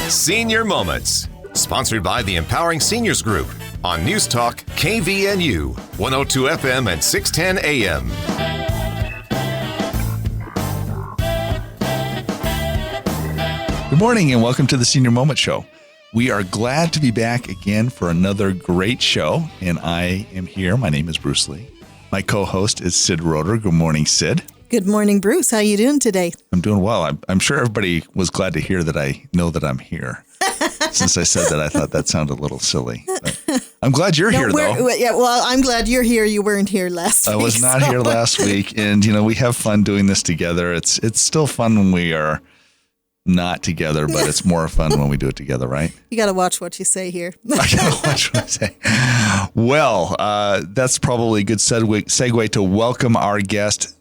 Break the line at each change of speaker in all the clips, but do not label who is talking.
Senior Moments, sponsored by the Empowering Seniors Group on News Talk KVNU, 102 FM and 610 AM.
Good morning and welcome to the Senior Moment Show. We are glad to be back again for another great show, and I am here. My name is Bruce Lee. My co-host is Sid Roeder. Good morning, Sid.
Good morning, Bruce. How you doing today?
I'm doing well. I'm sure everybody was glad to hear that I know that I'm here. Since I said that, I thought that sounded a little silly. But I'm glad you're here, though.
Yeah, well, I'm glad you're here. You weren't here last week.
I was not here last week, and we have fun doing this together. It's still fun when we are not together, but it's more fun when we do it together, right?
You got to watch what you say here.
I got to watch what I say. Well, that's probably a good segue to welcome our guest,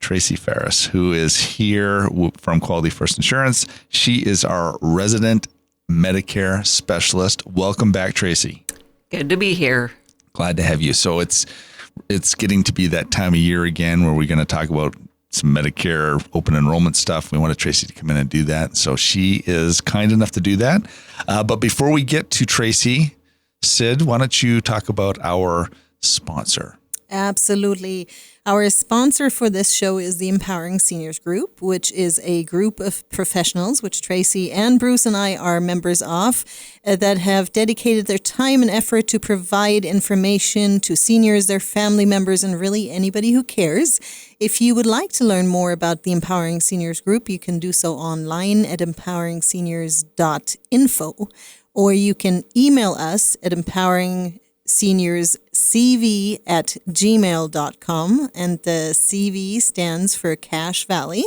Tracy Ferris, who is here from Quality First Insurance. She is our resident Medicare specialist. Welcome back, Tracy.
Good to be here.
Glad to have you. So it's getting to be that time of year again where we're going to talk about some Medicare open enrollment stuff. We wanted Tracy to come in and do that. So she is kind enough to do that. But before we get to Tracy, Sid, why don't you talk about our sponsor?
Absolutely. Our sponsor for this show is the Empowering Seniors Group, which is a group of professionals, which Tracy and Bruce and I are members of, that have dedicated their time and effort to provide information to seniors, their family members, and really anybody who cares. If you would like to learn more about the Empowering Seniors Group, you can do so online at empoweringseniors.info, or you can email us at empoweringseniorscv@gmail.com, and the CV stands for Cache Valley.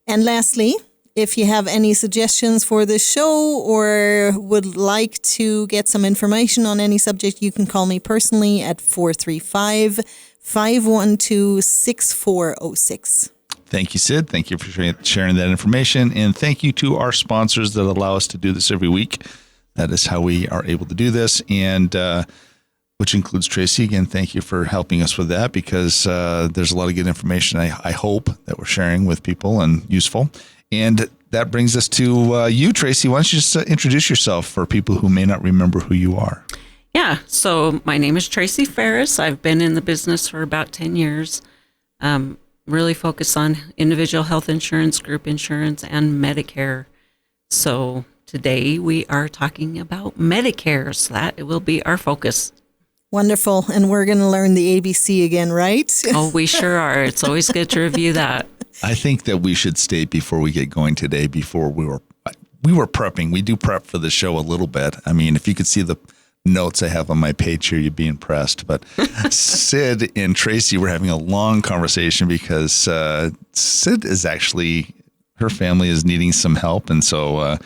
And lastly, if you have any suggestions for this show or would like to get some information on any subject, you can call me personally at 435-512-6406.
Thank you, Sid. Thank you for sharing that information. And thank you to our sponsors that allow us to do this every week. That is how we are able to do this. And which includes Tracy. Again, thank you for helping us with that, because there's a lot of good information I hope that we're sharing with people and useful. And that brings us to you, Tracy. Why don't you just introduce yourself for people who may not remember who you are?
Yeah, so my name is Tracy Ferris. I've been in the business for about 10 years. Really focus on individual health insurance, group insurance, and Medicare. So today we are talking about Medicare, so that will be our focus.
Wonderful. And we're going to learn the ABC again, right?
Oh, we sure are. It's always good to review that.
I think that we should state before we get going today, before we were prepping. We do prep for the show a little bit. I mean, if you could see the notes I have on my page here, you'd be impressed. But Sid and Tracy were having a long conversation because Sid is actually, her family is needing some help. And so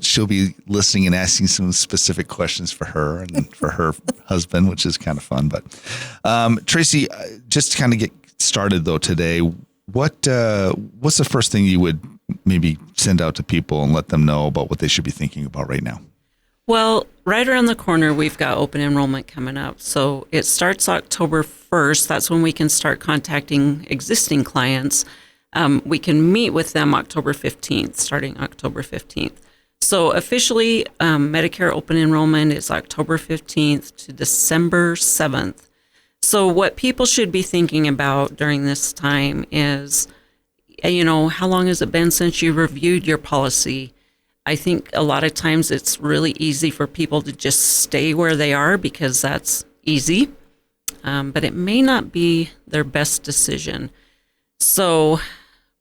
she'll be listening and asking some specific questions for her and for her husband, which is kind of fun. But Tracy, just to kind of get started though today, what's the first thing you would maybe send out to people and let them know about what they should be thinking about right now?
Well, right around the corner, we've got open enrollment coming up. So it starts October 1st. That's when we can start contacting existing clients. We can meet with them October 15th, starting October 15th. So officially, Medicare open enrollment is October 15th to December 7th. So what people should be thinking about during this time is, how long has it been since you reviewed your policy? I think a lot of times it's really easy for people to just stay where they are because that's easy, but it may not be their best decision. So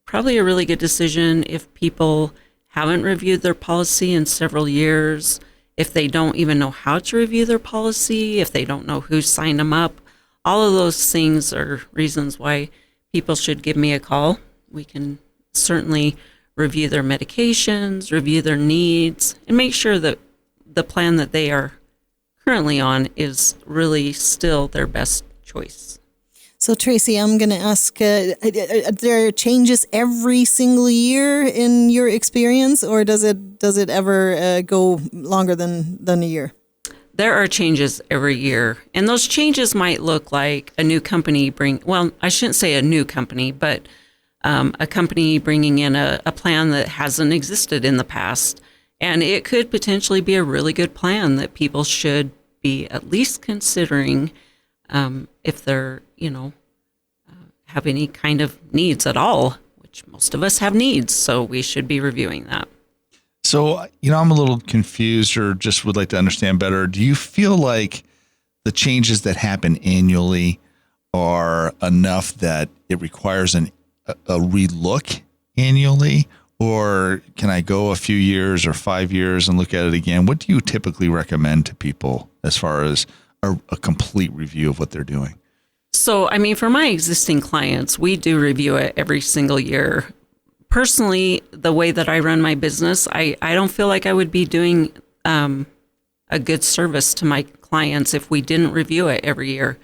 probably a really good decision if people haven't reviewed their policy in several years, if they don't even know how to review their policy, if they don't know who signed them up. All of those things are reasons why people should give me a call. We can certainly review their medications, review their needs, and make sure that the plan that they are currently on is really still their best choice.
So, Tracy, I'm going to ask, are there changes every single year in your experience, or does it ever go longer than a year?
There are changes every year, and those changes might look like a new company I shouldn't say a new company, but a company bringing in a plan that hasn't existed in the past. And it could potentially be a really good plan that people should be at least considering if they're, have any kind of needs at all, which most of us have needs. So we should be reviewing that.
So, I'm a little confused or just would like to understand better. Do you feel like the changes that happen annually are enough that it requires a relook annually? Or can I go a few years or 5 years and look at it again? What do you typically recommend to people as far as a complete review of what they're doing?
So, for my existing clients, we do review it every single year. Personally, the way that I run my business, I don't feel like I would be doing a good service to my clients if we didn't review it every year.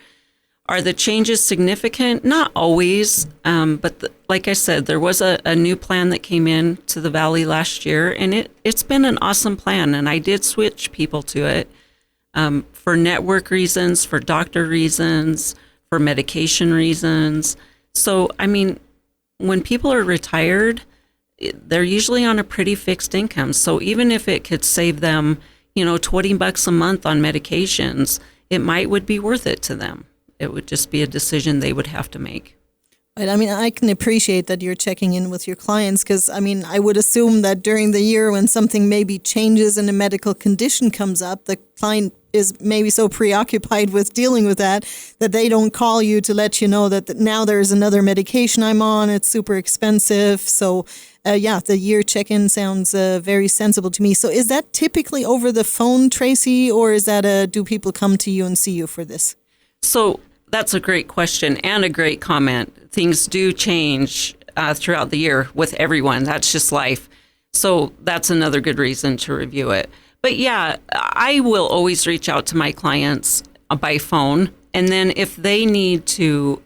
Are the changes significant? Not always, but like I said, there was a new plan that came in to the Valley last year, and it's been an awesome plan, and I did switch people to it for network reasons, for doctor reasons, for medication reasons. So, when people are retired, they're usually on a pretty fixed income. So even if it could save them, $20 a month on medications, it would be worth it to them. It would just be a decision they would have to make.
Right. I can appreciate that you're checking in with your clients because, I would assume that during the year when something maybe changes and a medical condition comes up, the client is maybe so preoccupied with dealing with that they don't call you to let you know that now there's another medication I'm on. It's super expensive. So, the year check-in sounds very sensible to me. So is that typically over the phone, Tracy, or is that do people come to you and see you for this?
So that's a great question and a great comment. Things do change throughout the year with everyone. That's just life. So that's another good reason to review it. But yeah, I will always reach out to my clients by phone. And then if they need to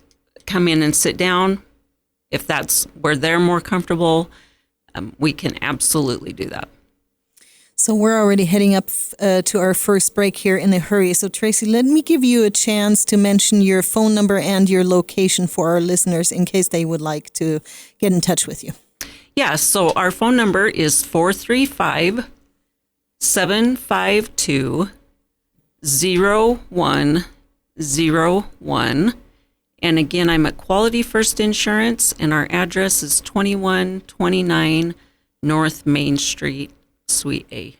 come in and sit down, if that's where they're more comfortable, we can absolutely do that.
So we're already heading up to our first break here in a hurry. So Tracy, let me give you a chance to mention your phone number and your location for our listeners in case they would like to get in touch with you.
Yeah, so our phone number is 435-752-0101. And again, I'm at Quality First Insurance, and our address is 2129 North Main Street, Suite A.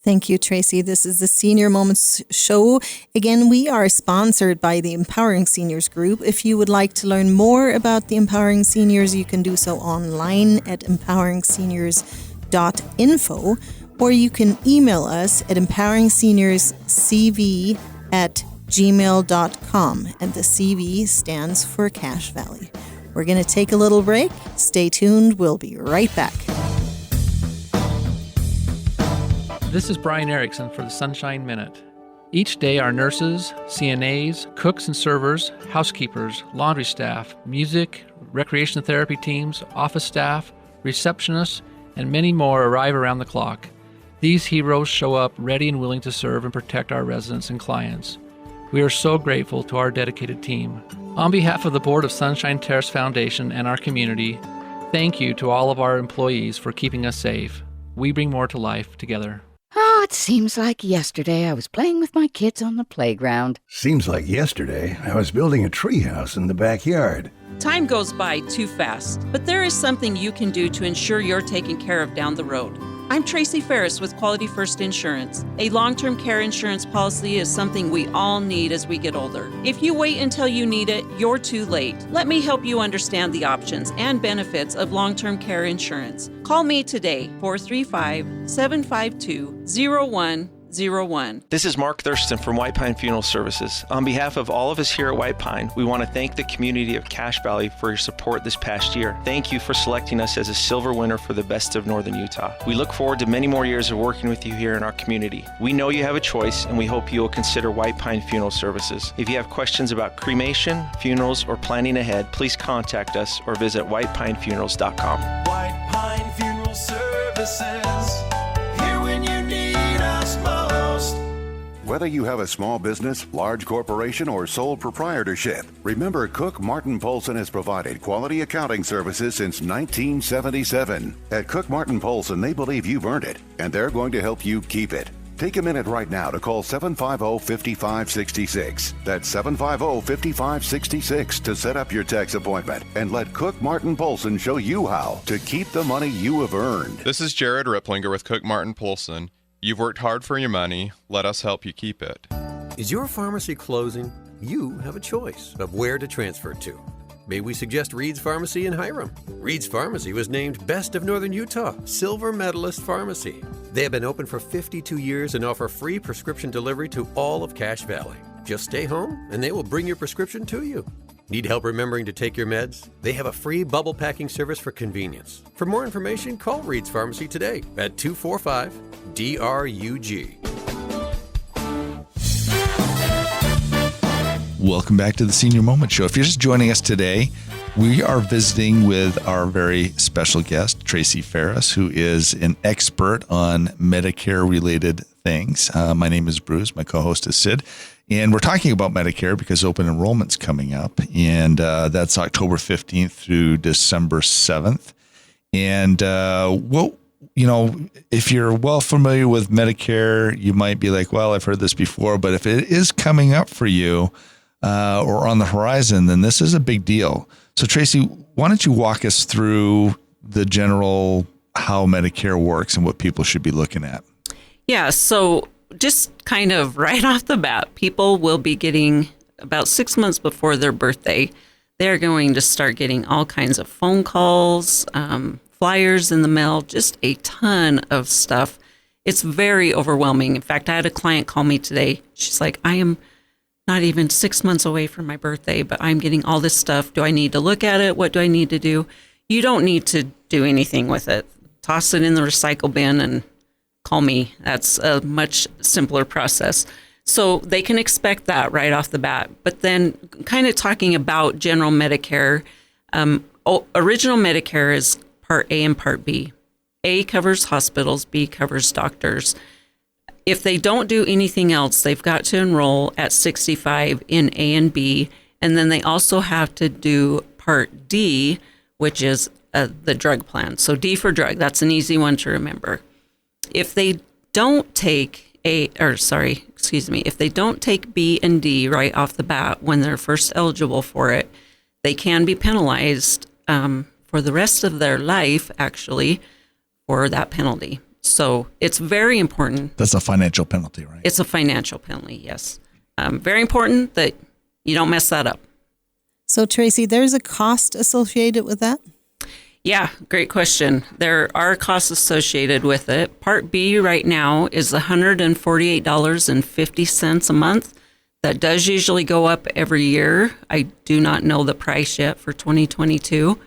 Thank you, Tracy. This is the Senior Moments Show. Again, we are sponsored by the Empowering Seniors Group. If you would like to learn more about the Empowering Seniors, you can do so online at empoweringseniors.info, or you can email us at empoweringseniorscv@gmail.com, and the CV stands for Cache Valley. We're going to take a little break. Stay tuned. We'll be right back.
This is Brian Erickson for the Sunshine Minute. Each day, our nurses, CNAs, cooks and servers, housekeepers, laundry staff, music, recreation therapy teams, office staff, receptionists, and many more arrive around the clock. These heroes show up ready and willing to serve and protect our residents and clients. We are so grateful to our dedicated team. On behalf of the Board of Sunshine Terrace Foundation and our community, thank you to all of our employees for keeping us safe. We bring more to life together.
Oh, it seems like yesterday I was playing with my kids on the playground.
Seems like yesterday I was building a treehouse in the backyard.
Time goes by too fast, but there is something you can do to ensure you're taken care of down the road. I'm Tracy Ferris with Quality First Insurance. A long-term care insurance policy is something we all need as we get older. If you wait until you need it, you're too late. Let me help you understand the options and benefits of long-term care insurance. Call me today, 435-752-0101.
This is Mark Thurston from White Pine Funeral Services. On behalf of all of us here at White Pine, we want to thank the community of Cache Valley for your support this past year. Thank you for selecting us as a silver winner for the Best of Northern Utah. We look forward to many more years of working with you here in our community. We know you have a choice, and we hope you will consider White Pine Funeral Services. If you have questions about cremation, funerals, or planning ahead, please contact us or visit whitepinefunerals.com.
White Pine Funeral Services, here when you need us most.
Whether you have a small business, large corporation, or sole proprietorship, remember Cook Martin Polson has provided quality accounting services since 1977. At Cook Martin Polson, they believe you've earned it, and they're going to help you keep it. Take a minute right now to call 750-5566. That's 750-5566 to set up your tax appointment and let Cook Martin Polson show you how to keep the money you have earned.
This is Jared Ripplinger with Cook Martin Polson. You've worked hard for your money. Let us help you keep it.
Is your pharmacy closing? You have a choice of where to transfer to. May we suggest Reed's Pharmacy in Hiram? Reed's Pharmacy was named Best of Northern Utah, Silver Medalist Pharmacy. They have been open for 52 years and offer free prescription delivery to all of Cache Valley. Just stay home and they will bring your prescription to you. Need help remembering to take your meds? They have a free bubble packing service for convenience. For more information, call Reed's Pharmacy today at 245-DRUG.
Welcome back to the Senior Moment Show. If you're just joining us today, we are visiting with our very special guest, Tracy Ferris, who is an expert on Medicare-related things. My name is Bruce. My co-host is Sid. And we're talking about Medicare because open enrollment's coming up. And that's October 15th through December 7th. And, if you're well familiar with Medicare, you might be like, well, I've heard this before. But if it is coming up for you, or on the horizon, then this is a big deal. So Tracy, why don't you walk us through the general how Medicare works and what people should be looking at?
Yeah, so just kind of right off the bat, people will be getting about 6 months before their birthday, they're going to start getting all kinds of phone calls, flyers in the mail, just a ton of stuff. It's very overwhelming. In fact, I had a client call me today. She's like, I am not even 6 months away from my birthday, but I'm getting all this stuff. Do I need to look at it? What do I need to do? You don't need to do anything with it. Toss it in the recycle bin and call me. That's a much simpler process. So they can expect that right off the bat. But then kind of talking about general Medicare, original Medicare is Part A and Part B. A covers hospitals, B covers doctors. If they don't do anything else, they've got to enroll at 65 in A and B, and then they also have to do Part D, which is the drug plan. So D for drug, that's an easy one to remember. If they don't take if they don't take B and D right off the bat when they're first eligible for it, they can be penalized for the rest of their life, actually, for that penalty. So it's very important.
That's a financial penalty, right?
It's a financial penalty, yes. Very important that you don't mess that up.
So, Tracy, there's a cost associated with that?
Yeah, great question. There are costs associated with it. Part B right now is $148.50 a month. That does usually go up every year. I do not know the price yet for 2022.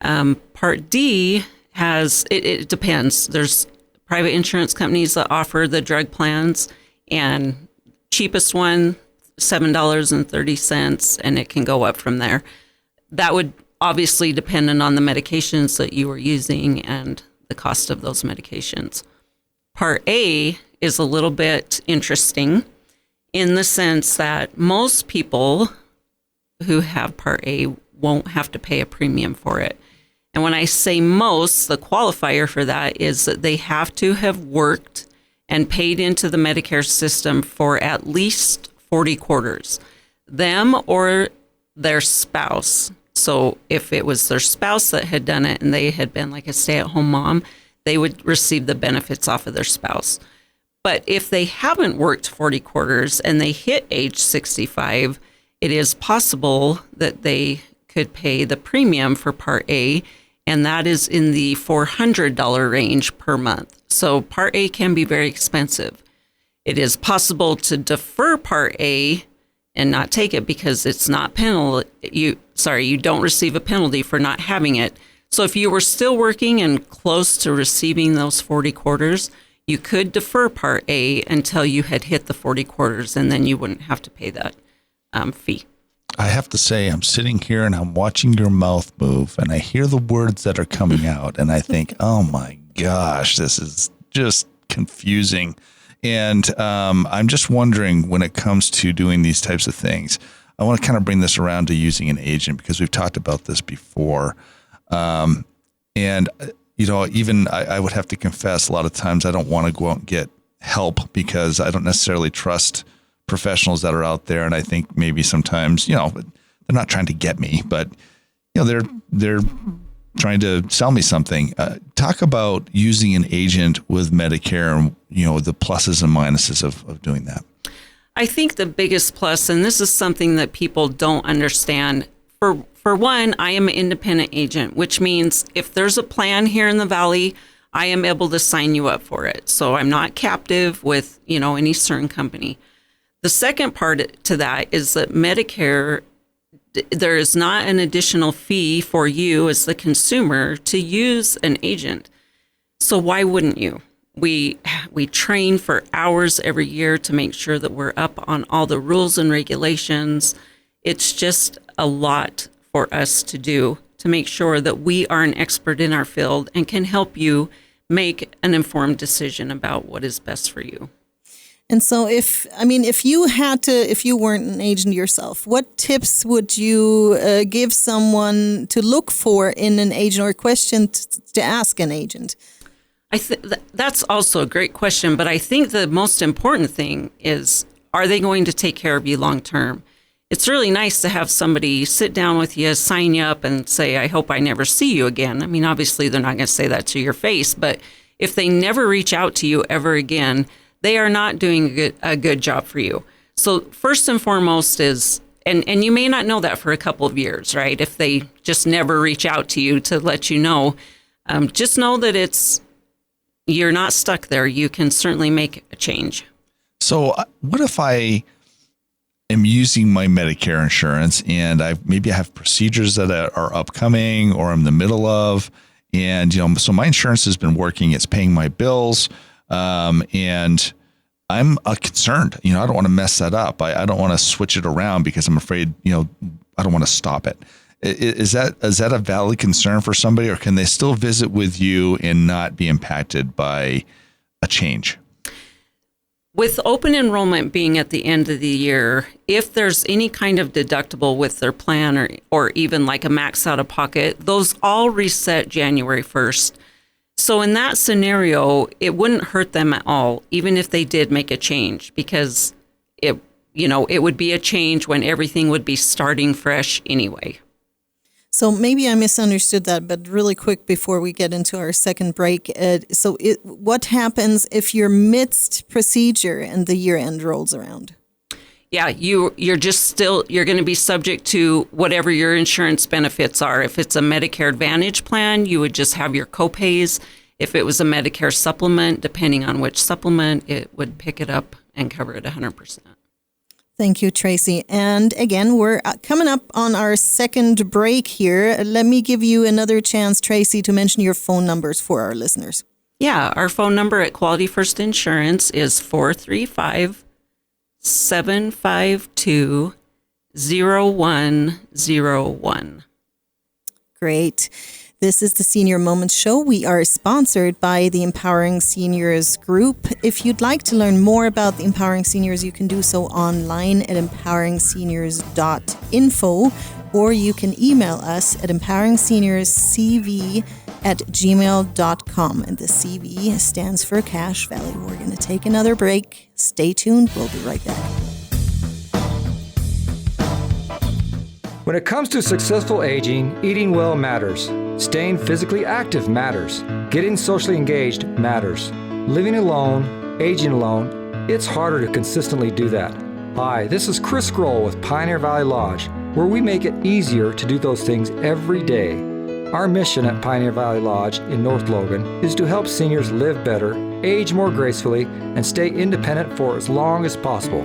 Part D it depends. There's private insurance companies that offer the drug plans, and cheapest one, $7.30, and it can go up from there. That would obviously depend on the medications that you are using and the cost of those medications. Part A is a little bit interesting in the sense that most people who have Part A won't have to pay a premium for it. And when I say most, the qualifier for that is that they have to have worked and paid into the Medicare system for at least 40 quarters, them or their spouse. So if it was their spouse that had done it and they had been like a stay-at-home mom, they would receive the benefits off of their spouse. But if they haven't worked 40 quarters and they hit age 65, it is possible that they could pay the premium for Part A, and that is in the $400 range per month. So Part A can be very expensive. It is possible to defer Part A and not take it because it's not you don't receive a penalty for not having it. So if you were still working and close to receiving those 40 quarters, you could defer Part A until you had hit the 40 quarters, and then you wouldn't have to pay that fee.
I have to say, I'm sitting here and I'm watching your mouth move, and I hear the words that are coming out, and I think, oh my gosh, this is just confusing. And I'm just wondering, when it comes to doing these types of things, I want to kind of bring this around to using an agent, because we've talked about this before. And, even I would have to confess, a lot of times I don't want to go out and get help because I don't necessarily trust professionals that are out there. And I think maybe sometimes, they're not trying to get me, but, they're trying to sell me something. Talk about using an agent with Medicare and, the pluses and minuses of doing that.
I think the biggest plus, and this is something that people don't understand, for one, I am an independent agent, which means if there's a plan here in the Valley, I am able to sign you up for it. So I'm not captive with, any certain company. The second part to that is that Medicare, there is not an additional fee for you as the consumer to use an agent. So why wouldn't you? We train for hours every year to make sure that we're up on all the rules and regulations. It's just a lot for us to do to make sure that we are an expert in our field and can help you make an informed decision about what is best for you.
And so if you weren't an agent yourself, what tips would you give someone to look for in an agent, or question to ask an agent?
I think that's also a great question, but I think the most important thing is, are they going to take care of you long term? It's really nice to have somebody sit down with you, sign you up, and say, I hope I never see you again. I mean, obviously, they're not going to say that to your face, but if they never reach out to you ever again, they are not doing a good job for you. So first and foremost is, and you may not know that for a couple of years, right? If they just never reach out to you to let you know, just know that you're not stuck there. You can certainly make a change.
So what if I am using my Medicare insurance and maybe I have procedures that are upcoming or I'm in the middle of, and, so my insurance has been working, it's paying my bills, and I'm concerned, I don't want to mess that up. I don't want to switch it around because I'm afraid, I don't want to stop it. Is that a valid concern for somebody, or can they still visit with you and not be impacted by a change?
With open enrollment being at the end of the year, if there's any kind of deductible with their plan or even like a max out of pocket, those all reset January 1st. So in that scenario, it wouldn't hurt them at all, even if they did make a change, because it would be a change when everything would be starting fresh anyway.
So maybe I misunderstood that, but really quick before we get into our second break. What happens if you're midst procedure and the year end rolls around?
Yeah, you're going to be subject to whatever your insurance benefits are. If it's a Medicare Advantage plan, you would just have your copays. If it was a Medicare supplement, depending on which supplement, it would pick it up and cover it 100%.
Thank you, Tracy. And again, we're coming up on our second break here. Let me give you another chance, Tracy, to mention your phone numbers for our listeners.
Yeah, our phone number at Quality First Insurance is 435-752-0101. Great.
This is the Senior Moments Show. We are sponsored by the Empowering Seniors Group. If you'd like to learn more about the Empowering Seniors, you can do so online at empoweringseniors.info, or you can email us at empoweringseniors.cv@gmail.com. And the CV stands for Cache Valley. We're going to take another break. Stay tuned. We'll be right back.
When it comes to successful aging, eating well matters. Staying physically active matters. Getting socially engaged matters. Living alone, aging alone, it's harder to consistently do that. Hi, this is Chris Grohl with Pioneer Valley Lodge, where we make it easier to do those things every day. Our mission at Pioneer Valley Lodge in North Logan is to help seniors live better, age more gracefully, and stay independent for as long as possible.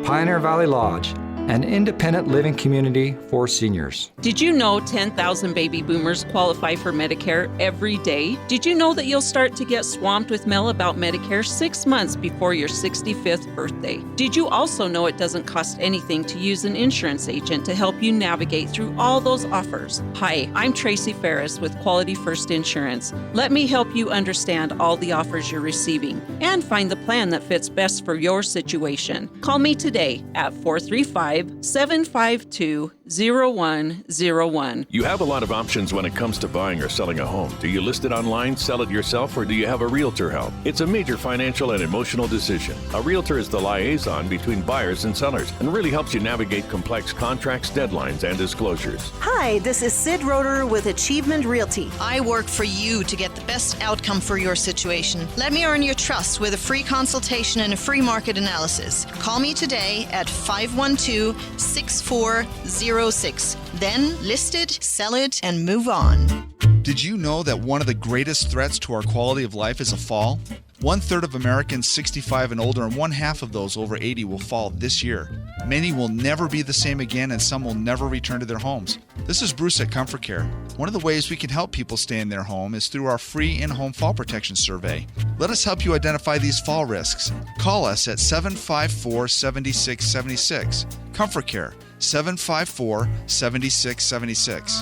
Pioneer Valley Lodge, an independent living community for seniors.
Did you know 10,000 baby boomers qualify for Medicare every day? Did you know that you'll start to get swamped with mail about Medicare 6 months before your 65th birthday? Did you also know it doesn't cost anything to use an insurance agent to help you navigate through all those offers? Hi, I'm Tracy Ferris with Quality First Insurance. Let me help you understand all the offers you're receiving and find the plan that fits best for your situation. Call me today at 435-752-0101.
You have a lot of options when it comes to buying or selling a home. Do you list it online, sell it yourself, or do you have a realtor help? It's a major financial and emotional decision. A realtor is the liaison between buyers and sellers and really helps you navigate complex contracts, deadlines, and disclosures.
Hi, this is Sid Roeder with Achievement Realty. I work for you to get the best outcome for your situation. Let me earn your trust with a free consultation and a free market analysis. Call me today at 512-6406. Then list it, sell it, and move on.
Did you know that one of the greatest threats to our quality of life is a fall? 1/3 of Americans 65 and older and 1/2 of those over 80 will fall this year. Many will never be the same again and some will never return to their homes. This is Bruce at Comfort Care. One of the ways we can help people stay in their home is through our free in-home fall protection survey. Let us help you identify these fall risks. Call us at 754-7676. Comfort Care, 754-7676.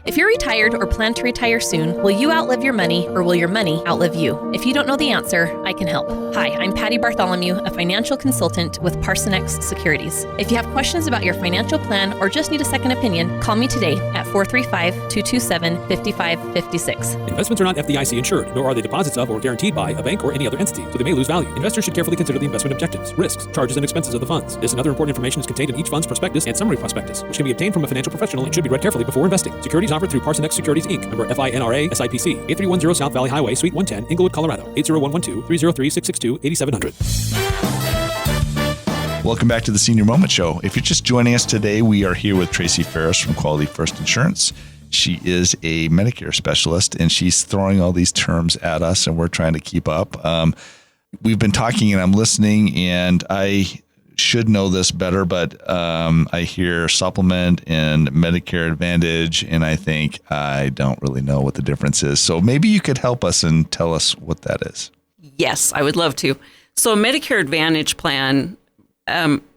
If you're retired or plan to retire soon, will you outlive your money or will your money outlive you? If you don't know the answer, I can help. Hi, I'm Patty Bartholomew, a financial consultant with Parsonex Securities. If you have questions about your financial plan or just need a second opinion, call me today at 435-227-5556.
Investments are not FDIC insured, nor are they deposits of or guaranteed by a bank or any other entity, so they may lose value. Investors should carefully consider the investment objectives, risks, charges, and expenses of the funds. This and other important information is contained in each fund's prospectus and summary prospectus, which can be obtained from a financial professional and should be read carefully before investing. Securities offered through Parsonex Securities, Inc., member FINRA, SIPC, 8310 South Valley Highway, Suite 110, Inglewood, Colorado, 80112-303-662-8700.
Welcome back to the Senior Moment Show. If you're just joining us today, we are here with Tracy Ferris from Quality First Insurance. She is a Medicare specialist, and she's throwing all these terms at us, and we're trying to keep up. We've been talking, and I'm listening, and I should know this better, but I hear supplement and Medicare Advantage, and I think I don't really know what the difference is. So maybe you could help us and tell us what that is.
Yes, I would love to. So a Medicare Advantage plan,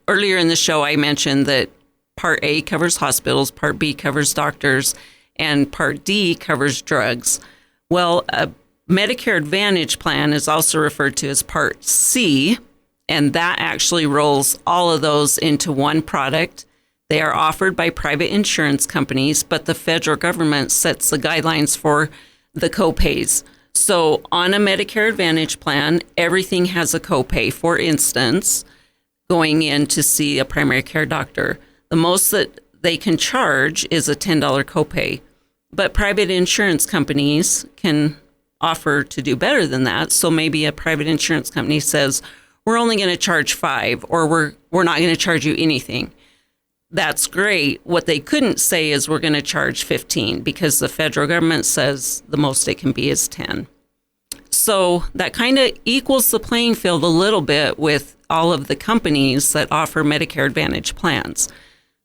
earlier in the show, I mentioned that Part A covers hospitals, Part B covers doctors, and Part D covers drugs. Well, a Medicare Advantage plan is also referred to as Part C, and that actually rolls all of those into one product. They are offered by private insurance companies, but the federal government sets the guidelines for the copays. So on a Medicare Advantage plan, everything has a copay. For instance, going in to see a primary care doctor, the most that they can charge is a $10 copay. But private insurance companies can offer to do better than that. So maybe a private insurance company says, we're only going to charge $5, or we're not going to charge you anything. That's great. What they couldn't say is we're going to charge $15, because the federal government says the most it can be is $10. So that kind of equals the playing field a little bit with all of the companies that offer Medicare Advantage plans.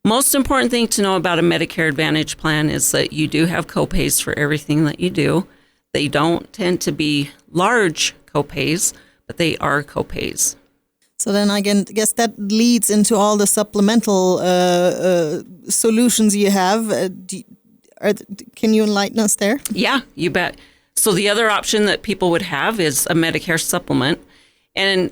Most important thing to know about a Medicare Advantage plan is that you do have copays for everything that you do. They don't tend to be large copays, but they are copays.
So then I guess that leads into all the supplemental solutions you have. Can you enlighten us there?
Yeah, you bet. So the other option that people would have is a Medicare supplement. And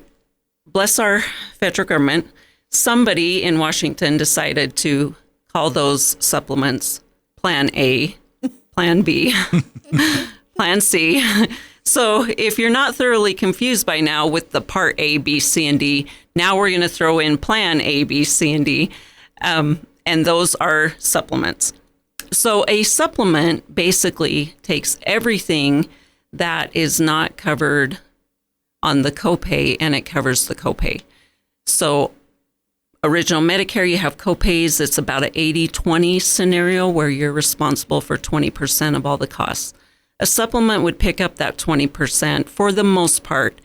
bless our federal government, somebody in Washington decided to call those supplements Plan A, Plan B, Plan C. So if you're not thoroughly confused by now with the Part A, B, C, and D, now we're going to throw in Plan A, B, C, and D, and those are supplements. So a supplement basically takes everything that is not covered on the copay, and it covers the copay. So original Medicare, you have copays. It's about an 80-20 scenario where you're responsible for 20% of all the costs. A supplement would pick up that 20% for the most part.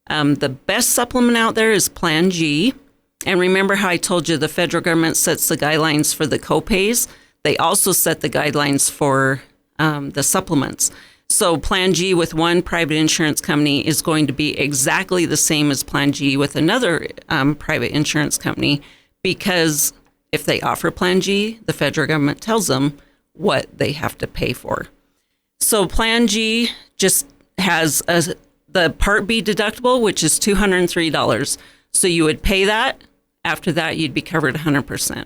The best supplement out there is Plan G, And remember how I told you the federal government sets the guidelines for the copays? They also set the guidelines for the supplements. So Plan G with one private insurance company is going to be exactly the same as Plan G with another private insurance company, because if they offer Plan G, the federal government tells them what they have to pay for. So Plan G just has the Part B deductible, which is $203. So you would pay that. After that, you'd be covered 100%.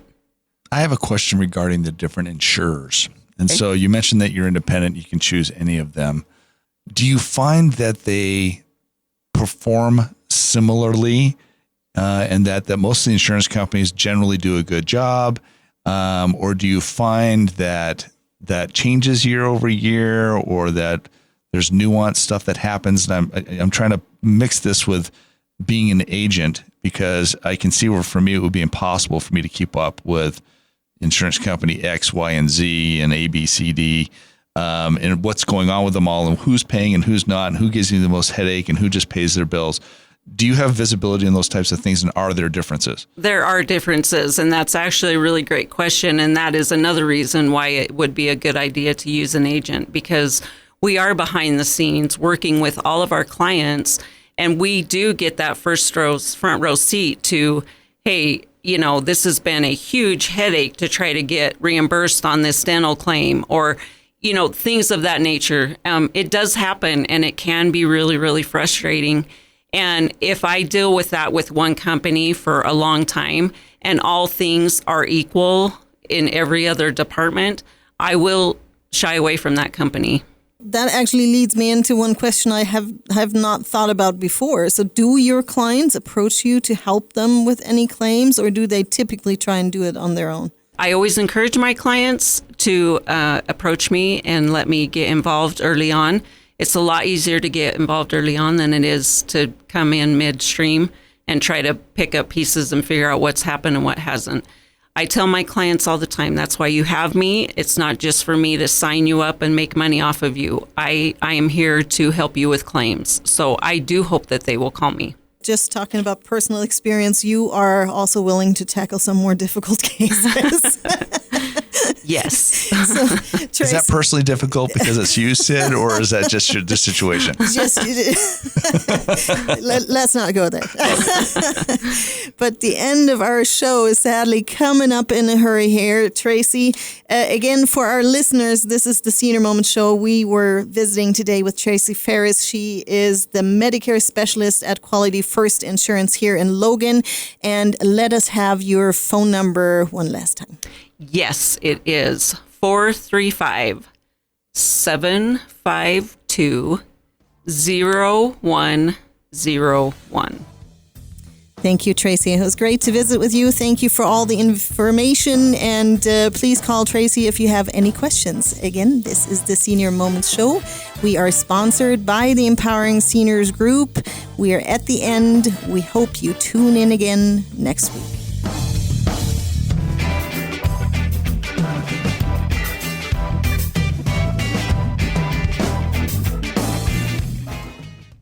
I have a question regarding the different insurers. And so you mentioned that you're independent. You can choose any of them. Do you find that they perform similarly and that most of the insurance companies generally do a good job? Or do you find that changes year over year, or that there's nuanced stuff that happens? And I'm trying to mix this with being an agent, because I can see where for me it would be impossible for me to keep up with insurance company X, Y, and Z, and A, B, C, D, and what's going on with them all, and who's paying and who's not, and who gives you the most headache, and who just pays their bills. Do you have visibility in those types of things, and are there differences? There
are differences, and that's actually a really great question, and that is another reason why it would be a good idea to use an agent, because we are behind the scenes working with all of our clients, and we do get that front row seat to, hey, this has been a huge headache to try to get reimbursed on this dental claim, or, things of that nature. It does happen, and it can be really, really frustrating. And if I deal with that with one company for a long time and all things are equal in every other department, I will shy away from that company.
That actually leads me into one question I have not thought about before. So do your clients approach you to help them with any claims, or do they typically try and do it on their own?
I always encourage my clients to approach me and let me get involved early on. It's a lot easier to get involved early on than it is to come in midstream and try to pick up pieces and figure out what's happened and what hasn't. I tell my clients all the time, that's why you have me. It's not just for me to sign you up and make money off of you. I am here to help you with claims. So I do hope that they will call me.
Just talking about personal experience, you are also willing to tackle some more difficult cases.
Yes.
So, Tracy,
is that personally difficult because it's you, Sid, or is that just the situation?
Let's not go there. But the end of our show is sadly coming up in a hurry here. Tracy, again, for our listeners, this is the Senior Moment Show. We were visiting today with Tracy Ferris. She is the Medicare specialist at Quality First Insurance here in Logan. And let us have your phone number one last time.
Yes, it is 435-752-0101.
Thank you, Tracy. It was great to visit with you. Thank you for all the information. And please call Tracy if you have any questions. Again, this is the Senior Moments Show. We are sponsored by the Empowering Seniors Group. We are at the end. We hope you tune in again next week.